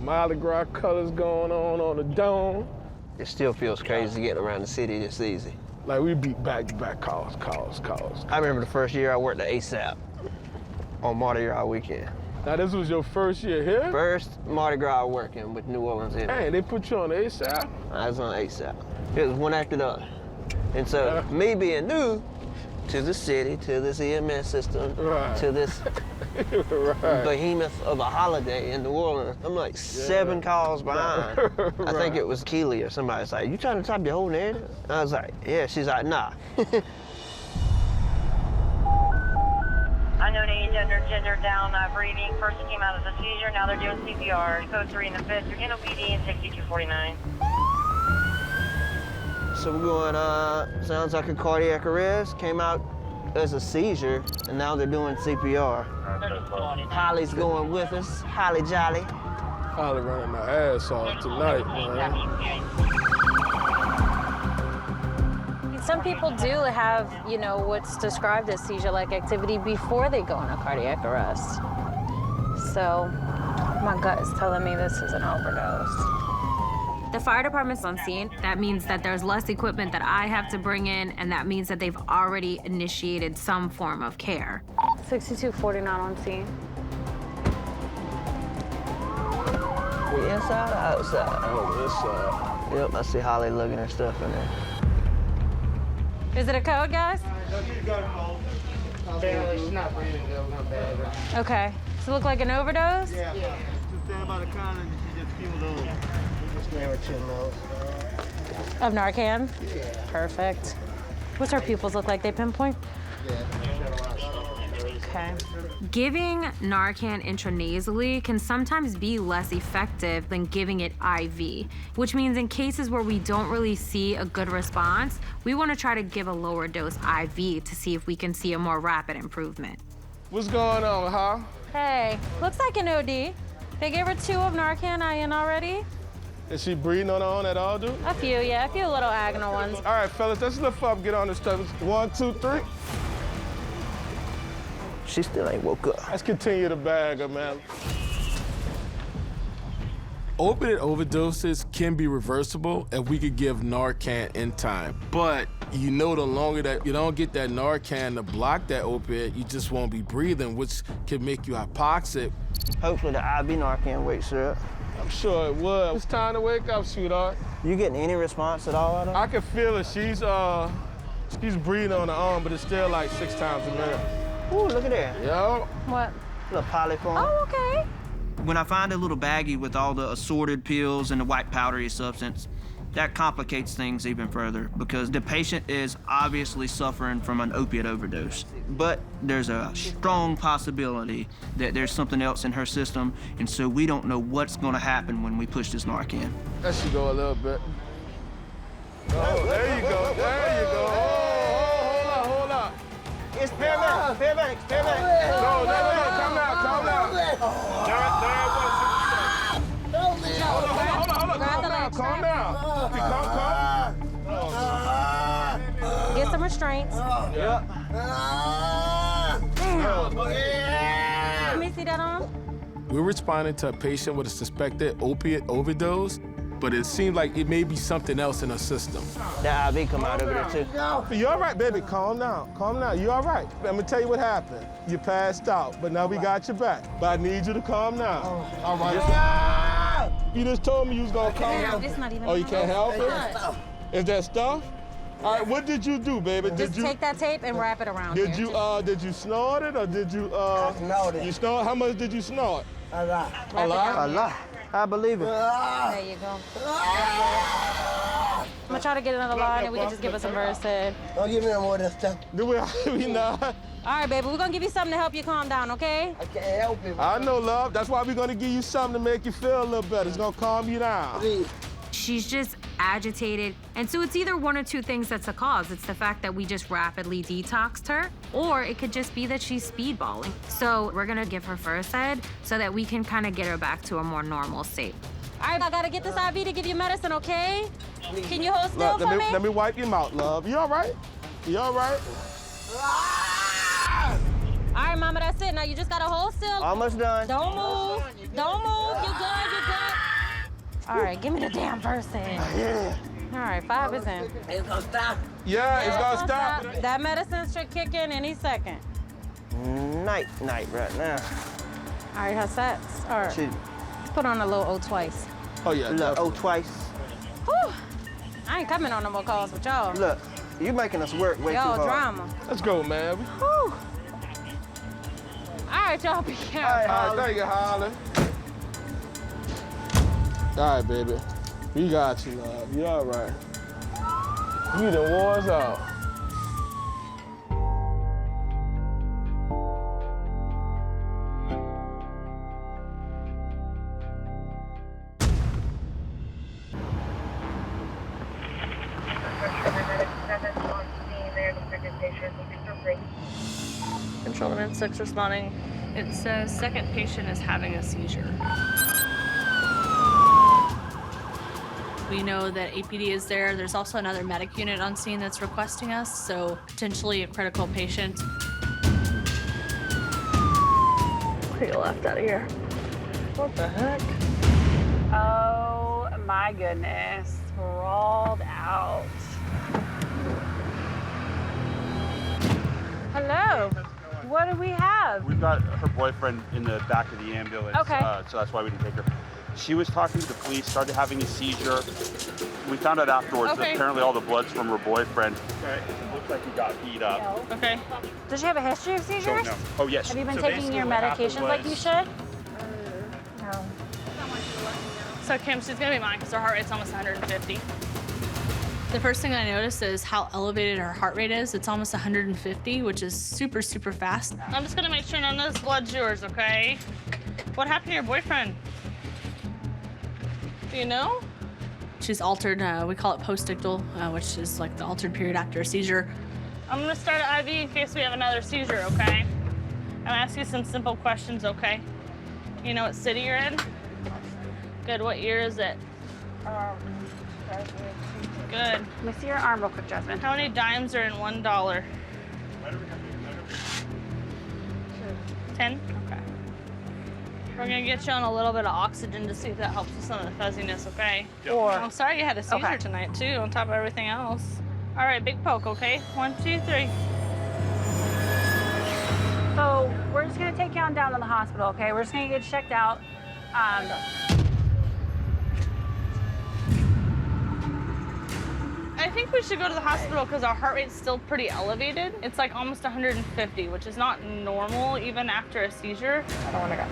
Mardi Gras colors going on the dome. It still feels crazy to get around the city this easy. Like we beat back-to-back calls. I remember the first year I worked at ASAP on Mardi Gras weekend. Now this was your first year here? First Mardi Gras working with New Orleans in it. Hey, they put you on ASAP? I was on ASAP. It was one after the other. And so me being new to the city, to this EMS system, to this behemoth of a holiday in New Orleans, I'm like 7 calls behind. I think it was Keely or somebody's like, you trying to type your whole narrative? I was like, yeah. She's like, nah. Unknown age, under gender, down, breathing. Person came out as a seizure. Now they're doing CPR. Code 3 and the 5th. You're in OPD in 6249. So we're going, sounds like a cardiac arrest. Came out as a seizure, and now they're doing CPR. Holly's going with us. Holly Jolly. Holly running my ass off tonight, man. Some people do have, you know, what's described as seizure-like activity before they go into cardiac arrest. So my gut is telling me this is an overdose. The fire department's on scene. That means that there's less equipment that I have to bring in, and that means that they've already initiated some form of care. 6249 on scene. We inside or outside? Oh, inside. Yep, I see Holly lugging her stuff in there. Is it a code, guys? She's not breathing, though, not bad. Okay. Does it look like an overdose? Yeah. Just stand by the counter and she just peeled over. Just gave her 10 mils. Of Narcan? Yeah. Perfect. What's her pupils look like? They pinpoint? Yeah. Okay. Giving Narcan intranasally can sometimes be less effective than giving it IV, which means in cases where we don't really see a good response, we want to try to give a lower dose IV to see if we can see a more rapid improvement. What's going on, huh? Hey, looks like an OD. They gave her 2 of Narcan IN already. Is she breathing on her own at all, dude? A few, yeah, a few little agonal ones. All right, fellas, let's lift up, get on this stuff. 1, 2, 3. She still ain't woke up. Let's continue to bag her, man. Opiate overdoses can be reversible if we could give Narcan in time. But you know, the longer that you don't get that Narcan to block that opiate, you just won't be breathing, which can make you hypoxic. Hopefully the IV Narcan wakes her up. I'm sure it would. It's time to wake up, sweetheart. You getting any response at all out of her? I can feel it. She's breathing on her own, but it's still like 6 times a minute. Ooh, look at that. Yo. What? Little polyform. Oh, okay. When I find a little baggie with all the assorted pills and the white powdery substance, that complicates things even further because the patient is obviously suffering from an opiate overdose. But there's a strong possibility that there's something else in her system, and so we don't know what's gonna happen when we push this Narcan. That should go a little bit. Oh, there you go, there you go. Oh, hold up. It's paramedics. No, come out. Hold on. Calm down. Get some restraints. Yeah. Let me see that on. We're responding to a patient with a suspected opiate overdose, but it seems like it may be something else in her system. That IV come out over there too. You all right, baby? Calm down. You all right? Let me tell you what happened. You passed out, but now we got your back. But I need you to calm down. All right. You just told me you was gonna calm down. It's not even. Oh, you can't help it? Is that stuff? All right, what did you do, baby? Just take that tape and wrap it around Did here. Did you snort it or did you I snorted it. You snort? How much did you snort? A lot. A lot? A lot. I believe it. There you go. I'm gonna try to get another line and we can just give us some Versed. Don't give me no more of that stuff. Do we not? All right, baby, we're gonna give you something to help you calm down, okay? I can't help it. I know, love. That's why we're gonna give you something to make you feel a little better. It's gonna calm you down. Please. She's just agitated. And so it's either one or two things that's the cause. It's the fact that we just rapidly detoxed her, or it could just be that she's speedballing. So we're gonna give her Versed so that we can kind of get her back to a more normal state. All right, I gotta get this IV to give you medicine, okay? Can you hold still Look, for me? let me wipe your mouth, love. You all right? You all right? All right, mama, that's That's it. Now you just gotta hold still. Almost done. Don't move. Don't move. You're good. You're good. All right, give me the damn person. All right, 5 is in. It's gonna stop. Yeah, it's gonna stop. That medicine should kick in any second. Night right now. All right, her sets. All right. Shoot. Put on a little O twice. Oh, yeah. Look, oh, twice. Whew. I ain't coming on no more calls with y'all. Look, you making us work way too Y'all hard. drama. Let's go, man. Whew. All right, y'all be careful. All right, thank you, Holly. All right, baby. We got you, love. You all right. You the war's out. Control and 6 responding. It says second patient is having a seizure. We know that APD is there. There's also another medic unit on scene that's requesting us, so potentially a critical patient. Get left out of here. What the heck? Oh my goodness. Sprawled out. Hello. What do we have? We've got her boyfriend in the back of the ambulance, Okay. So that's why we didn't take her. She was talking to the police, started having a seizure. We found out afterwards that apparently all the blood's from her boyfriend. Okay. It looks like he got beat up. Okay. Does she have a history of seizures? No. Oh, yes. Have you been So taking your medications like you should? No. So Kim, she's gonna be mine because her heart rate's almost 150. The first thing I noticed is how elevated her heart rate is. It's almost 150, which is super, super fast. I'm just gonna make sure none of this blood's yours, okay? What happened to your boyfriend? Do you know? She's altered, we call it postictal, which is like the altered period after a seizure. I'm gonna start an IV in case we have another seizure, okay? I'm gonna ask you some simple questions, okay? You know what city you're in? Good, what year is it? Good. Let me see your arm real quick, Jasmine. How many dimes are in $1? 10? Okay. We're gonna get you on a little bit of oxygen to see if that helps with some of the fuzziness, okay? Or I'm sorry you had a seizure tonight too, on top of everything else. All right, big poke, okay? 1, 2, 3. So we're just gonna take you on down to the hospital, okay? We're just gonna get checked out. I think we should go to the hospital because our heart rate's still pretty elevated. It's like almost 150, which is not normal even after a seizure. I don't wanna go.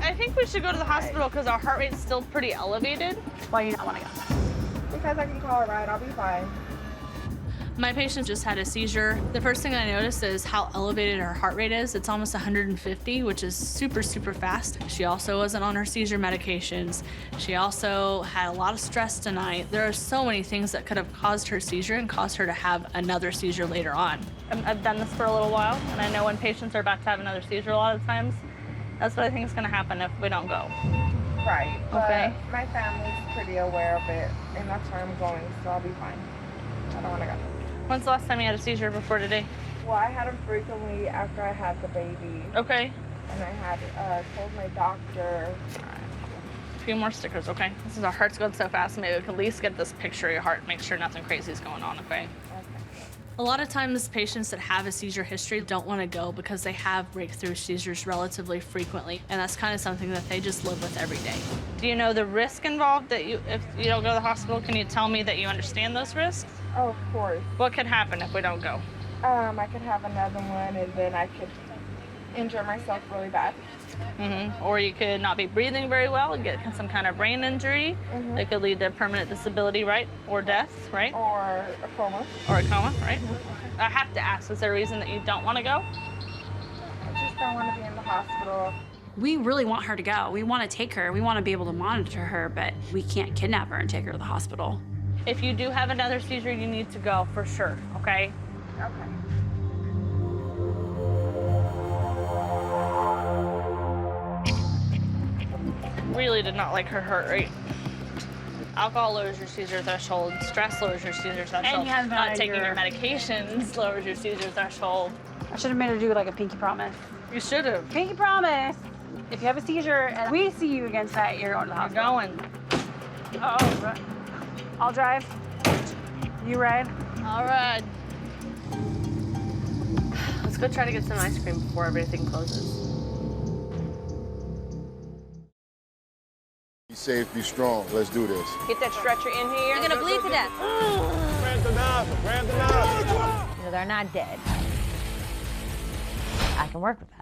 I think we should go to the hospital because our heart rate's still pretty elevated. Why do you not wanna go? Because I can call a ride, I'll be fine. My patient just had a seizure. The first thing I noticed is how elevated her heart rate is. It's almost 150, which is super, super fast. She also wasn't on her seizure medications. She also had a lot of stress tonight. There are so many things that could have caused her seizure and caused her to have another seizure later on. I've done this for a little while, and I know when patients are about to have another seizure a lot of times, that's what I think is gonna happen if we don't go. Right, but Okay. my family's pretty aware of it, and that's where I'm going, so I'll be fine. I don't wanna go. When's the last time you had a seizure before today? Well, I had them frequently after I had the baby. Okay. And I had told my doctor. A few more stickers, okay? This is our heart's going so fast, maybe we can at least get this picture of your heart, make sure nothing crazy is going on, okay? A lot of times patients that have a seizure history don't want to go because they have breakthrough seizures relatively frequently, and that's kind of something that they just live with every day. Do you know the risk involved that if you don't go to the hospital? Can you tell me that you understand those risks? Oh, of course. What could happen if we don't go? I could have another one, and then I could injure myself really bad. Or you could not be breathing very well and get some kind of brain injury that could lead to permanent disability, right? Or death, right? Or a coma. Or a coma, right? I have to ask, is there a reason that you don't want to go? I just don't want to be in the hospital. We really want her to go. We want to take her. We want to be able to monitor her, but we can't kidnap her and take her to the hospital. If you do have another seizure, you need to go for sure, okay? Okay. Really did not like her heart rate. Alcohol lowers your seizure threshold. Stress lowers your seizure threshold. And you have not taking your medications lowers your seizure threshold. I should have made her do like a pinky promise. You should have. Pinky promise. If you have a seizure and we see you against that, you're going to the hospital. You're going. Oh, right. I'll drive. You ride. All right. Let's go try to get some ice cream before everything closes. Be safe, be strong. Let's do this. Get that stretcher in here. You're gonna bleed to death. Grab the nozzle, grab the nozzle. No, they're not dead. I can work with them.